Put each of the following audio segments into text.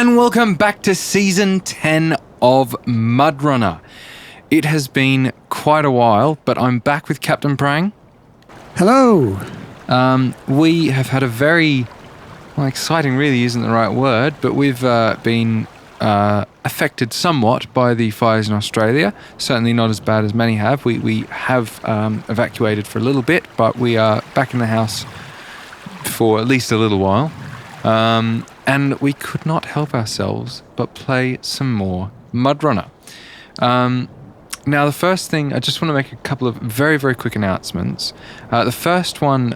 and welcome back to Season 10 of Mudrunner. It has been quite a while, but I'm back with Captain Prang. Hello. We have had a very, exciting really isn't the right word, but we've been affected somewhat by the fires in Australia. Certainly not as bad as many have. We have evacuated for a little bit, but we are back in the house for at least a little while. And we could not help ourselves but play some more Mudrunner. Now, the first thing, I just want to make a couple of very, very quick announcements. The first one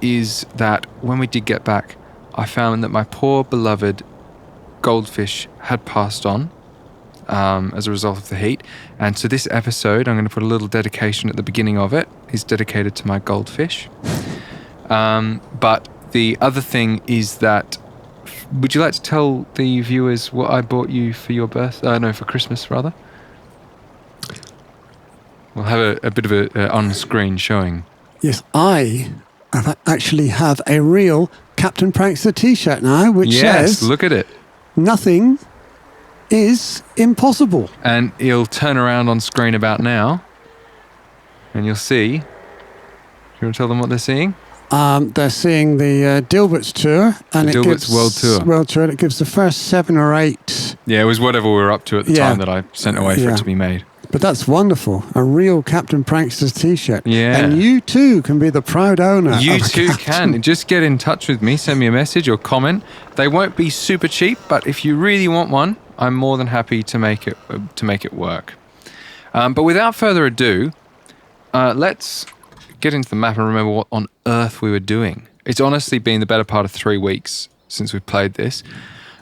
is that when we did get back, I found that my poor beloved goldfish had passed on as a result of the heat. And so this episode, I'm going to put a little dedication at the beginning of it, is dedicated to my goldfish. But the other thing is that, would you like to tell the viewers what I bought you for your birthday? For Christmas, rather? We'll have a bit of a on-screen showing. Yes, I actually have a real Captain Prankster t-shirt now, which says... look at it. Nothing is impossible. And he'll turn around on screen about now, and you'll see... Do you want to tell them what they're seeing? They're seeing the Dilbert's tour, and the Dilbert's World Tour. It gives the first 7 or 8. Yeah, it was whatever we were up to at the time that I sent away for it to be made. But that's wonderful. A real Captain Prankster's t-shirt. Yeah. And you too can be the proud owner. You too can. Just get in touch with me, send me a message or comment. They won't be super cheap, but if you really want one, I'm more than happy to make it work. But without further ado, let's get into the map and remember what on earth we were doing. It's honestly been the better part of 3 weeks since we played this.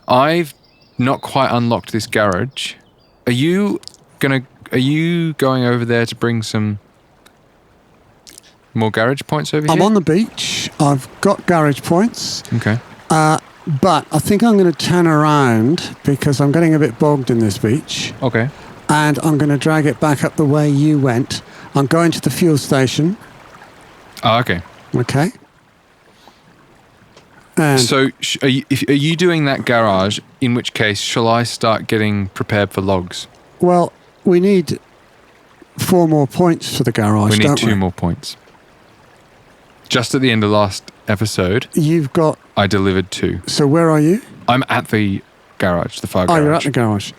I've not quite unlocked this garage. Are you going over there to bring some more garage points over here? I'm on the beach. I've got garage points. Okay. But I think I'm going to turn around because I'm getting a bit bogged in this beach. Okay. And I'm going to drag it back up the way you went. I'm going to the fuel station. Oh, okay. Okay. And So, are you doing that garage, in which case, shall I start getting prepared for logs? well, we need 4 more points for the garage, We need don't 2 more points. Just at the end of last episode, You've got... I delivered 2. So where are you? I'm at the garage, the fire garage. Oh, you're at the garage.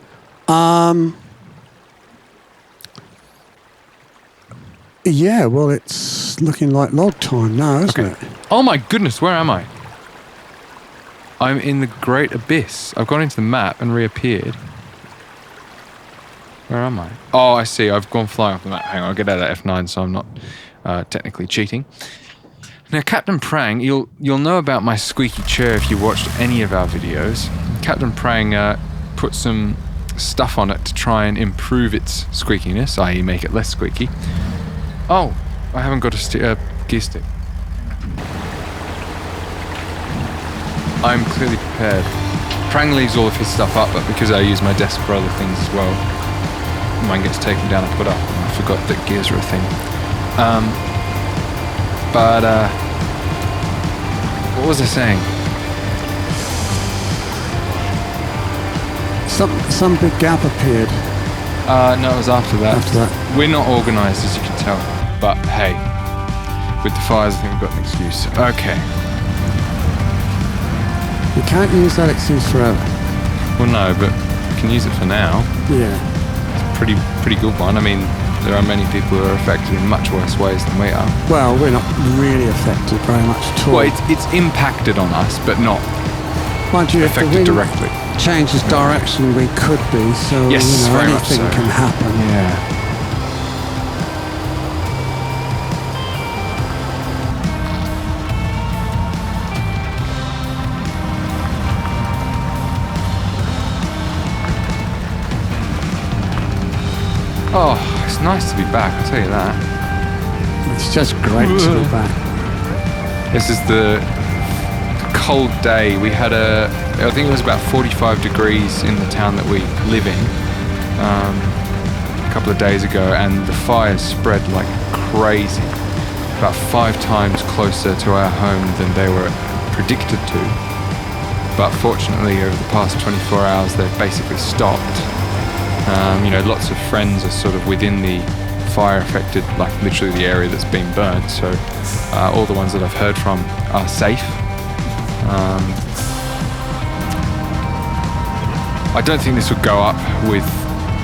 Yeah, well, it's looking like log time now, isn't it? Oh my goodness, where am I? I'm in the Great Abyss. I've gone into the map and reappeared. Where am I? Oh, I see. I've gone flying off the map. Hang on, I'll get out of F9 so I'm not technically cheating. Now, Captain Prang, you'll know about my squeaky chair if you watched any of our videos. Captain Prang put some stuff on it to try and improve its squeakiness, i.e. make it less squeaky. Oh, I haven't got a gear stick. I'm clearly prepared. Prang leaves all of his stuff up, but because I use my desk for other things as well, mine gets taken down and put up. I forgot that gears are a thing. What was I saying? Some big gap appeared. No, it was after that. After that. We're not organised, as you can tell. But hey, with the fires, I think we've got an excuse. Okay. You can't use that excuse forever. Well, no, but we can use it for now. Yeah. It's a pretty good one. I mean, there are many people who are affected in much worse ways than we are. Well, we're not really affected very much at all. Well, it's impacted on us, but not Mind you, if the affected wind directly. changes direction, we could be. So Yes, very much anything so. can happen. Yeah. Oh, it's nice to be back, I'll tell you that. It's just great to be back. This is the cold day. We had I think it was about 45 degrees in the town that we live in a couple of days ago, and the fires spread like crazy. About 5 times closer to our home than they were predicted to. but fortunately over the past 24 hours they've basically stopped. You know, lots of friends are sort of within the fire affected, like literally the area that's been burnt, so all the ones that I've heard from are safe. I don't think this would go up with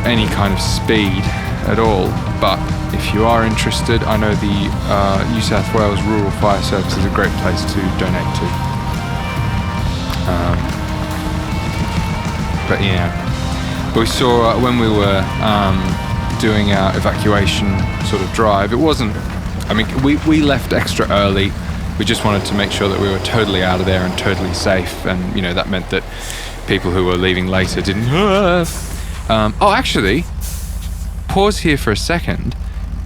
any kind of speed at all, but if you are interested, I know the New South Wales Rural Fire Service is a great place to donate to. But yeah, we saw when we were doing our evacuation sort of drive, it wasn't, I mean, we left extra early. We just wanted to make sure that we were totally out of there and totally safe, and you know, that meant that people who were leaving later didn't. Oh, actually, pause here for a second.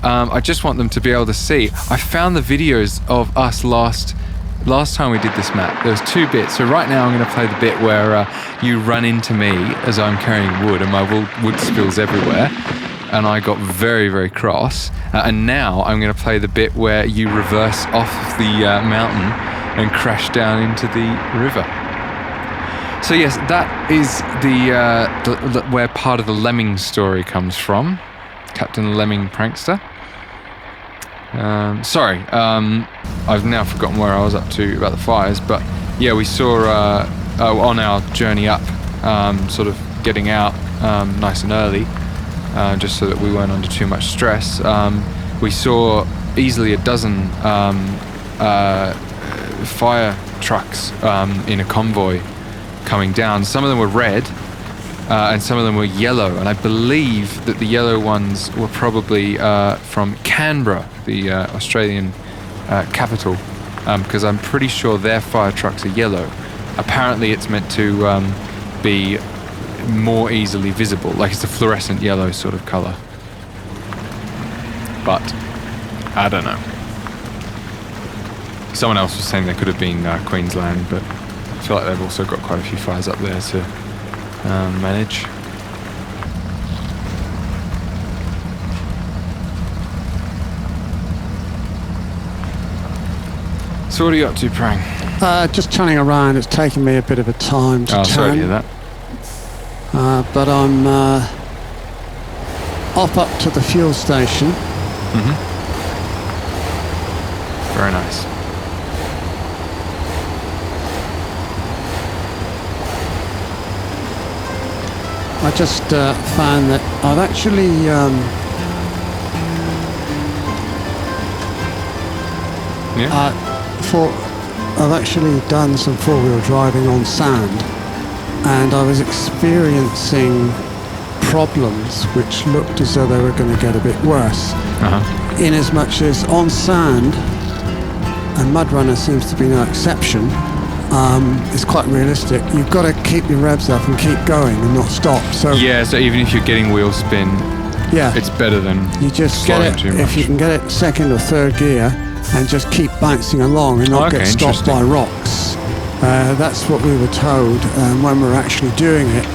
I just want them to be able to see. I found the videos of us last time we did this map. There was 2 bits. So right now I'm going to play the bit where you run into me as I'm carrying wood and my wood spills everywhere, and I got very, very cross. And now I'm going to play the bit where you reverse off the mountain and crash down into the river. So yes, that is the where part of the Lemming story comes from. Captain Lemming Prankster. Sorry, I've now forgotten where I was up to about the fires, but yeah, we saw on our journey up, sort of getting out nice and early, just so that we weren't under too much stress. We saw easily a dozen fire trucks in a convoy coming down. Some of them were red, and some of them were yellow, and I believe that the yellow ones were probably from Canberra, the Australian capital, because I'm pretty sure their fire trucks are yellow. Apparently it's meant to be more easily visible, like it's a fluorescent yellow sort of colour. But I don't know. Someone else was saying they could have been Queensland, but I feel like they've also got quite a few fires up there to manage. So what are you up to, Prang? Just turning around. It's taken me a bit of a time to turn. Sorry to hear that. But I'm off up to the fuel station. Mm-hmm. Very nice. I just found that I've actually I've actually done some four-wheel driving on sand, and I was experiencing problems which looked as though they were going to get a bit worse. In as much as on sand, and Mudrunner seems to be no exception, it's quite realistic. You've got to keep your revs up and keep going and not stop. So yeah, so even if you're getting wheel spin, yeah, it's better than you just get it too much. If you can get it second or third gear and just keep bouncing along and not get stopped by rocks. That's what we were told when we were actually doing it.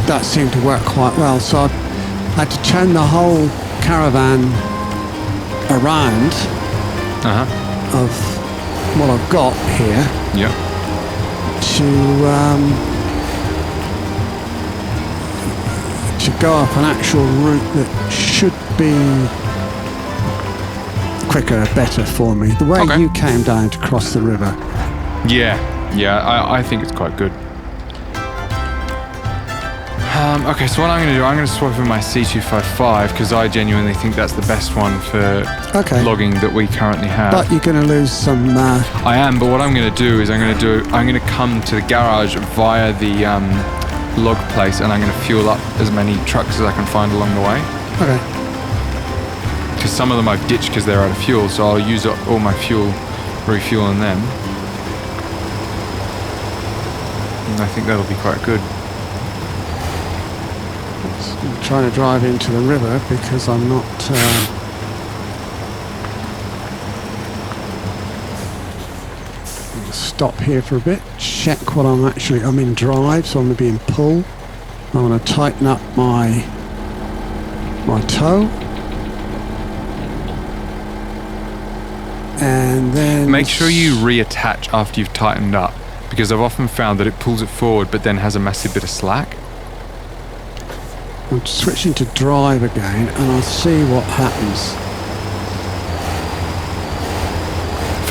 That seemed to work quite well. So I had to turn the whole caravan around of what I've got here to go up an actual route that should be quicker, better for me. The way you came down to cross the river. Yeah, I think it's quite good. Okay, so what I'm going to do, I'm going to swap in my C255 because I genuinely think that's the best one for logging that we currently have. But you're going to lose some... I am, but what I'm going to do is I'm going to come to the garage via the log place, and I'm going to fuel up as many trucks as I can find along the way. Okay. Because some of them I've ditched because they're out of fuel, so I'll use up all my fuel refueling them. And I think that'll be quite good. I'm trying to drive into the river because I'm not... stop here for a bit, check what I'm in drive, so I'm going to be in pull. I want to tighten up my tow. and then... Make sure you reattach after you've tightened up, because I've often found that it pulls it forward but then has a massive bit of slack. I'm switching to drive again, and I'll see what happens.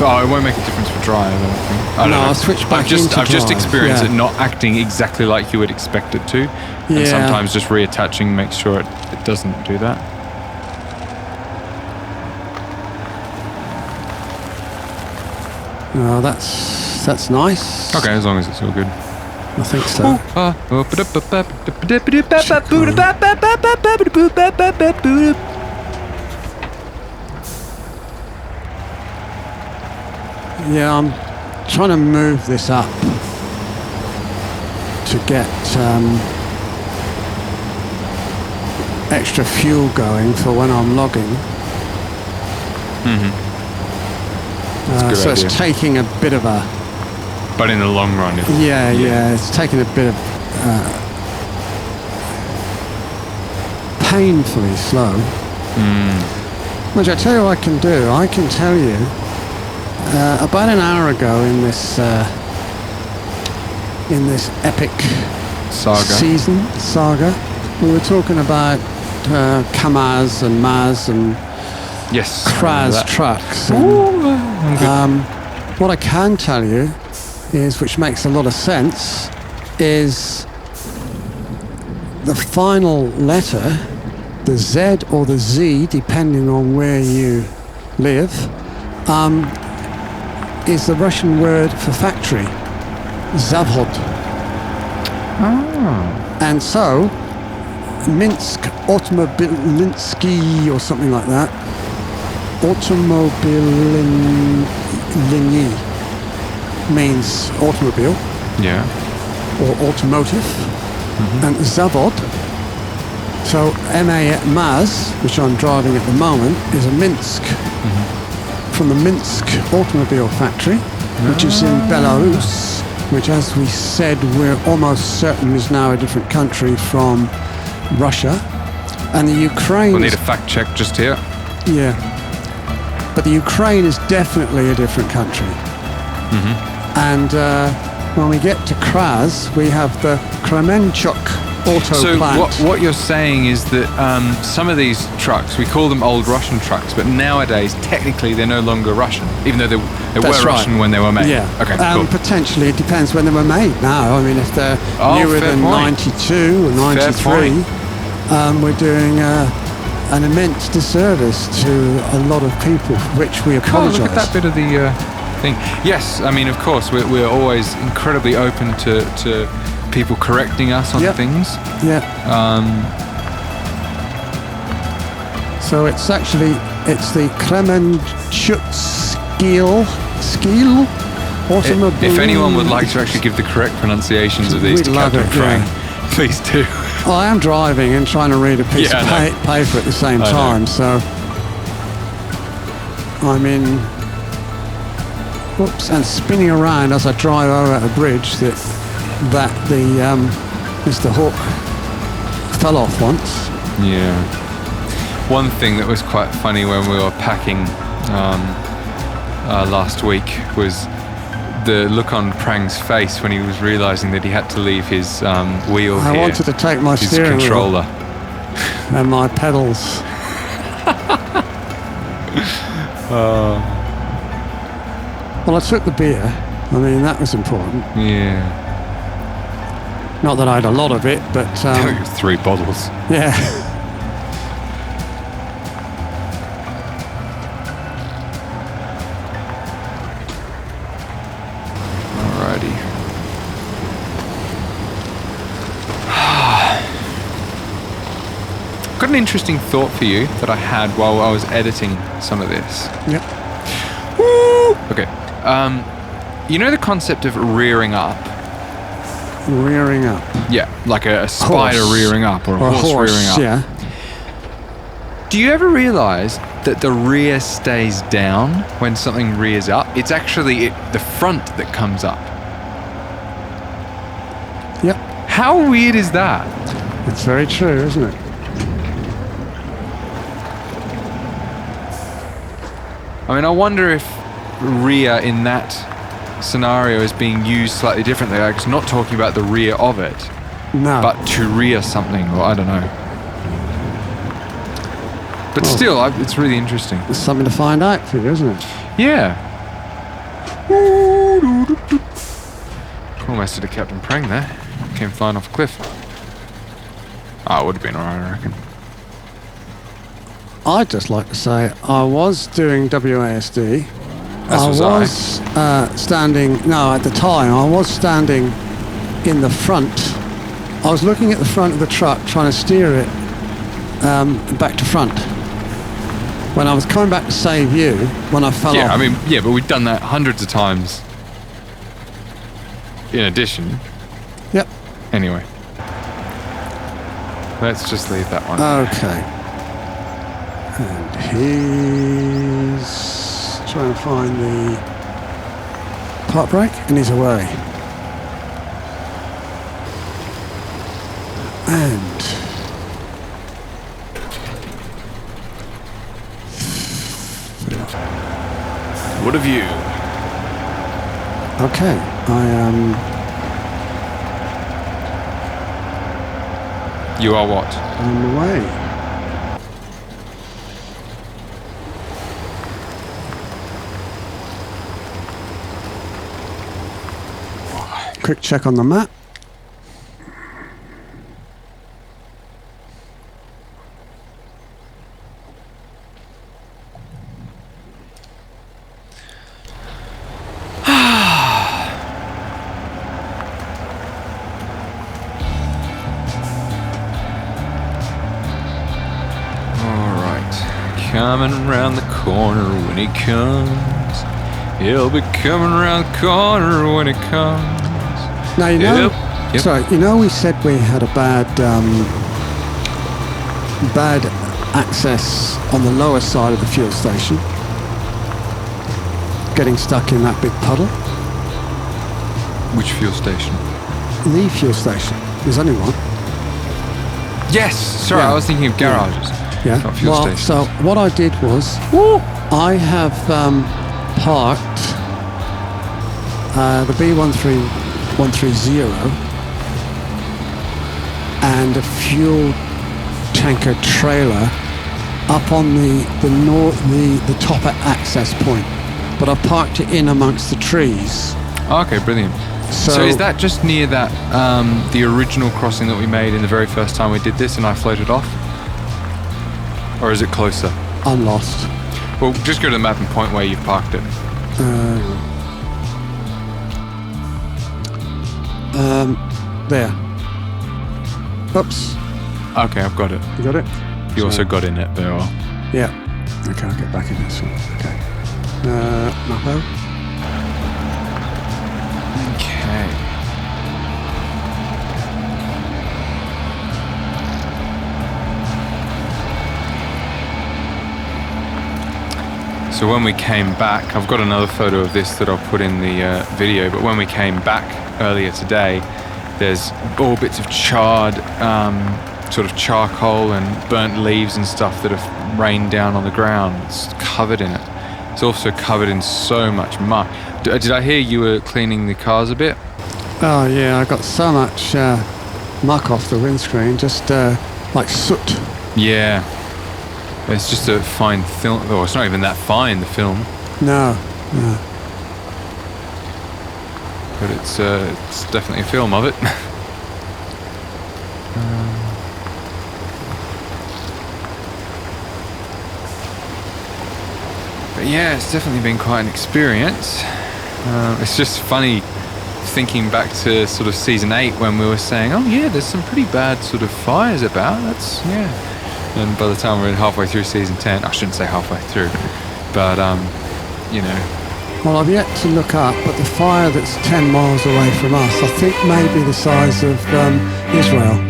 Oh, it won't make a difference for drive, I don't think. I don't know. I'll switch back into I've just drive, experienced yeah. it not acting exactly like you would expect it to. And Yeah. sometimes just reattaching makes sure it doesn't do that. Oh, that's nice. Okay, as long as it's all good. I think so. Yeah, I'm trying to move this up to get extra fuel going for when I'm logging. Mm-hmm. That's a So good idea. it's taking a bit of a... But in the long run, Yeah, it's taking a bit of painfully slow. Which I tell you what I can do. I can tell you, about an hour ago in this epic saga, we were talking about KAMAZ and MAZ and yes, Kraz trucks. And, what I can tell you is, which makes a lot of sense, is the final letter, the Z or the Z, depending on where you live, is the Russian word for factory, zavod. And so, Minsk Automobilinsky or something like that, Automobiliny means automobile, yeah, or automotive, and zavod. So MAZ, which I'm driving at the moment, is a Minsk, from the Minsk automobile factory, which is in Belarus, which, as we said, we're almost certain is now a different country from Russia. And the Ukraine... We'll need a fact check just here. Yeah. But the Ukraine is definitely a different country. And when we get to Kraz, we have the Kremenchuk auto So plant. what you're saying is that some of these trucks, we call them old Russian trucks, but nowadays technically they're no longer Russian, even though they were That's right. Russian when they were made. Yeah. Okay, cool. Potentially, it depends when they were made now. I mean, if they're newer fair than point. 92 or 93, we're doing an immense disservice to a lot of people, for which we apologise. Look at that bit of the thing. Yes, I mean, of course, we're always incredibly open to people correcting us on things. Yeah. So it's the Kremenchuk Skeel automobile. If anyone would like to actually give the correct pronunciations of these We'd to love Captain it, Prang, please do. Well, I am driving and trying to read a piece of paper at the same time, so I'm in... Whoops, and spinning around as I drive over a bridge that the Mr. Hawk fell off once. Yeah. One thing that was quite funny when we were packing last week was the look on Prang's face when he was realising that he had to leave his wheel I here. wanted to take my his steering controller. wheel and my pedals. Well, I took the beer. I mean, that was important. Yeah. Not that I had a lot of it, but... I think it was 3 bottles. yeah. Alrighty. Got an interesting thought for you that I had while I was editing some of this. Yep. Okay. You know the concept of rearing up? Rearing up. Yeah, like a spider Horse. rearing up or a horse rearing up. Yeah. Do you ever realise that the rear stays down when something rears up? It's actually the front that comes up. Yep. How weird is that? It's very true, isn't it? I mean, I wonder if rear in that scenario is being used slightly differently. Like, it's not talking about the rear of it, No. but to rear something, or I don't know. But still, it's really interesting. It's something to find out for you, isn't it? Yeah. Almost did a Captain Prang there. Came flying off a cliff. Oh, it would have been alright, I reckon. I'd just like to say I was doing WASD. As was I. Standing. No, at the time I was standing in the front. I was looking at the front of the truck, trying to steer it back to front. When I was coming back to save you, when I fell off. I mean, yeah, but we've done that hundreds of times. In addition. Yep. Anyway. Let's just leave that one. Okay. And he's trying to find the park brake, and he's away. And What have you? okay, I am. You are what? On the way. Quick check on the map. Coming around the corner when he comes. He'll be coming around the corner when he comes. Now you know. Yep. Sorry, you know we said we had a bad access on the lower side of the fuel station. Getting stuck in that big puddle. Which fuel station? The fuel station. There's only one. Yes. Sorry, Yeah. I was thinking of garages. Yeah. Not fuel stations. So what I did was, I have parked the B13130 and a fuel tanker trailer up on the top access point, but I parked it in amongst the trees. Okay, brilliant. So is that just near that the original crossing that we made in the very first time we did this, and I floated off? Or is it closer? I'm lost. Well, just go to the map and point where you've parked it. There. Oops. Okay, I've got it. You got it? You also got in it very well. Yeah. Okay, I'll get back in this one. Okay. Mapo. Okay. So when we came back, I've got another photo of this that I'll put in the video, but when we came back earlier today, there's all bits of charred, sort of charcoal and burnt leaves and stuff that have rained down on the ground. It's covered in it. It's also covered in so much muck. Did I hear you were cleaning the cars a bit? Oh yeah, I got so much muck off the windscreen, just like soot. Yeah. It's just a fine film. Oh, it's not even that fine, the film. No. But it's definitely a film of it. But yeah, it's definitely been quite an experience. It's just funny thinking back to sort of season 8 when we were saying, oh yeah, there's some pretty bad sort of fires about. Yeah. And by the time we're halfway through season 10, I shouldn't say halfway through, but you know. Well, I've yet to look up, but the fire that's 10 miles away from us, I think maybe the size of Israel.